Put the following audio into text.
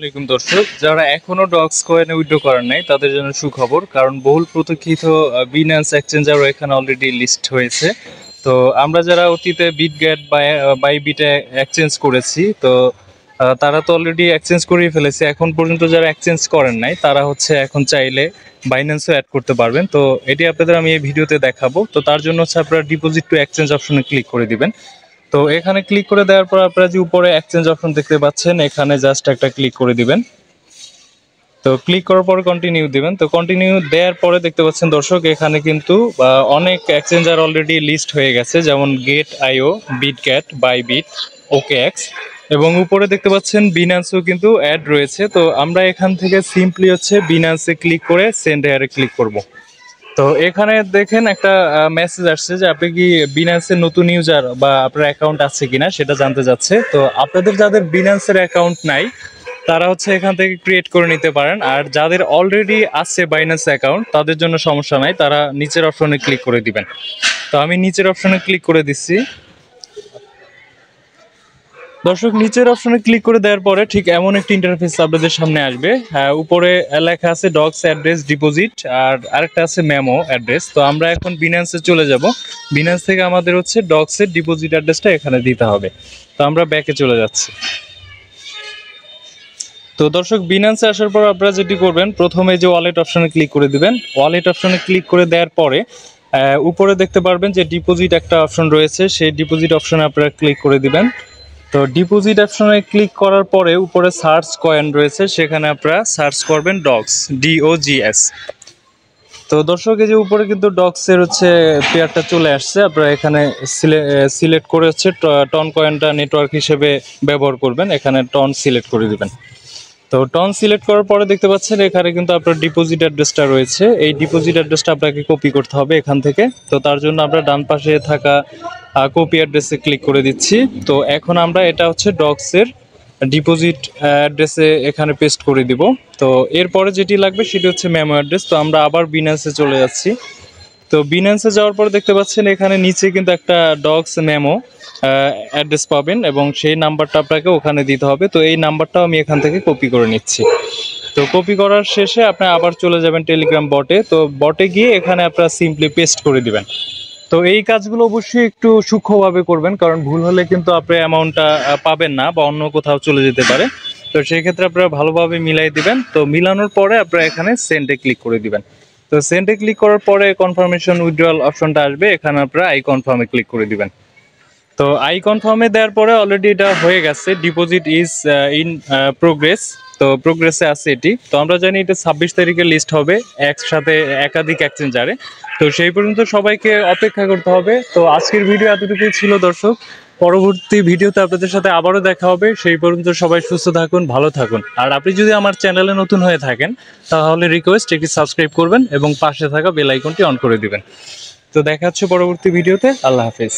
আসসালামু আলাইকুম দর্শক, যারা এখনো ডক্স কয়েনে উইথড্র করেন নাই তাদের জন্য সুখবর, কারণ বহুল প্রতীক্ষিত বিনান্স এক্সচেঞ্জারও এখানে অলরেডি লিস্ট হয়েছে। তো আমরা যারা অতীতে বিটগেট বা বাইবিটে এক্সচেঞ্জ করেছি, তো তারা তো অলরেডি এক্সচেঞ্জ করেই ফেলেছে। এখন পর্যন্ত যারা এক্সচেঞ্জ করেন নাই তারা এখন চাইলে বাইন্যান্সও অ্যাড করতে পারবেন। তো এটি আপনাদের আমি এই ভিডিওতে দেখাবো। তো তার জন্য আপনারা ডিপোজিট টু এক্সচেঞ্জ অপশনে ক্লিক করে দিবেন। তো এখানে ক্লিক করে দেওয়ার পর আপনারা যে উপরে এক্সচেঞ্জ অপশন দেখতে পাচ্ছেন, এখানে জাস্ট একটা ক্লিক করে দিবেন। তো ক্লিক করার পর কন্টিনিউ দিবেন। তো কন্টিনিউ দেওয়ার পরে দেখতে পাচ্ছেন দর্শক, এখানে কিন্তু অনেক এক্সচেঞ্জার অলরেডি লিস্ট হয়ে গেছে, যেমন গেট আইও, বিটক্যাট, বাইবিট, ওকেএক্স, এবং উপরে দেখতে পাচ্ছেন বিনান্সও কিন্তু অ্যাড রয়েছে। তো আমরা এখান থেকে সিম্পলি বিনান্সে ক্লিক করে সেন্ড হেয়ারে ক্লিক করব। তো এখানে দেখেন একটা মেসেজ আসছে যে আপনি কি বিনান্সের নতুন ইউজার বা আপনার অ্যাকাউন্ট আছে কিনা সেটা জানতে যাচ্ছে। তো আপনাদের যাদের বিনান্সের অ্যাকাউন্ট নাই তারা এখান থেকে ক্রিয়েট করে নিতে পারেন, আর যাদের অলরেডি আছে বাইন্যান্স অ্যাকাউন্ট তাদের জন্য সমস্যা নাই, তারা নিচের অপশনে ক্লিক করে দিবেন। তো আমি নিচের অপশনে ক্লিক করে দিচ্ছি। দর্শক, নিচের অপশনে ক্লিক করে দেওয়ার পরে ঠিক এমন একটি ইন্টারফেস আপনাদের সামনে আসবে। উপরে লেখা আছে ডক্স অ্যাড্রেস ডিপোজিট, আর আরেকটা আছে মেমো অ্যাড্রেস। তো আমরা এখন বিনান্সে চলে যাব। বিনান্স থেকে আমাদের ডক্সের ডিপোজিট অ্যাড্রেসটা এখানে দিতে হবে। তো আমরা ব্যাকে চলে যাচ্ছি। তো দর্শক, বিনান্সে আসার পর আপনারা যেটি করবেন, প্রথমে যে ওয়ালেট অপশনে ক্লিক করে দিবেন। ওয়ালেট অপশনে ক্লিক করে দেওয়ার পরে উপরে দেখতে পারবেন যে ডিপোজিট একটা অপশন রয়েছে, সেই ডিপোজিট অপশনে আপনারা ক্লিক করে দিবেন। তো ডিপোজিট অপশনে ক্লিক করার পরে উপরে সার্চ কয়েন রয়েছে, সেখানে আপনারা সার্চ করবেন ডক্স, DOGS। তো দর্শক, এই যে উপরে কিন্তু ডক্সের পেয়ারটা চলে আসছে। আপনারা এখানে সিলেক্ট করে টন কয়েনটা নেটওয়ার্ক হিসেবে ব্যবহার করবেন, এখানে টন সিলেক্ট করে দিবেন। তো টন সিলেক্ট করার পরে দেখতে পাচ্ছেন এখানে কিন্তু আপনার ডিপোজিট অ্যাড্রেসটা রয়েছে। এই ডিপোজিট অ্যাড্রেসটা আপনাকে কপি করতে হবে এখান থেকে। তো তার জন্য আমরা ডান পাশে থাকা কপি অ্যাড্রেসে ক্লিক করে দিচ্ছি। তো এখন আমরা এটা ডক্সের ডিপোজিট অ্যাড্রেসে এখানে পেস্ট করে দিব। তো এরপরে যেটি লাগবে সেটি মেমো অ্যাড্রেস। তো আমরা আবার বিনান্সে চলে যাচ্ছি। তো বিনান্সে যাওয়ার পর দেখতে পাচ্ছেন এখানে নিচে কিন্তু একটা ডক্স মেমো অ্যাড্রেস পাবেন, এবং সেই নাম্বারটা আপনাকে ওখানে দিতে হবে। তো এই নাম্বারটাও আমি এখান থেকে কপি করে নিচ্ছি। তো কপি করার শেষে আপনি আবার চলে যাবেন টেলিগ্রাম বটে। তো বটে গিয়ে এখানে আপনারা সিম্পলি পেস্ট করে দিবেন। তো এই কাজগুলো অবশ্যই একটু সূক্ষ্মভাবে করবেন, কারণ ভুল হলে কিন্তু আপনি অ্যামাউন্টটা পাবেন না বা অন্য কোথাও চলে যেতে পারে। তো সেই ক্ষেত্রে আপনারা ভালোভাবে মিলাই দিবেন। তো মিলানোর পরে আপনারা এখানে সেন্ডে ক্লিক করে দিবেন। তো সেন্ডে ক্লিক করার পরে কনফার্মেশন উইথড্রয়াল অপশনটা আসবে, এখানে আপনারা আই কনফার্মে ক্লিক করে দিবেন। তো আই কনফার্মে দেওয়ার পরে অলরেডি এটা হয়ে গেছে, ডিপোজিট ইজ ইন প্রোগ্রেস। তো প্রোগ্রেসে আছে এটি। তো আমরা জানি এটা 26 তারিখে লিস্ট হবে একসাথে একাধিক এক্সচেঞ্জারে। তো সেই পর্যন্ত সবাইকে অপেক্ষা করতে হবে। তো আজকের ভিডিও এতটুকুই ছিল দর্শক। পরবর্তী ভিডিওতে আপনাদের সাথে আবারও দেখা হবে। সেই পর্যন্ত সবাই সুস্থ থাকুন, ভালো থাকুন। আর আপনি যদি আমার চ্যানেলে নতুন হয়ে থাকেন তাহলে রিকোয়েস্ট একটি সাবস্ক্রাইব করবেন এবং পাশে থাকা বেল আইকনটি অন করে দিবেন। তো দেখা হচ্ছে পরবর্তী ভিডিওতে। আল্লাহ হাফেজ।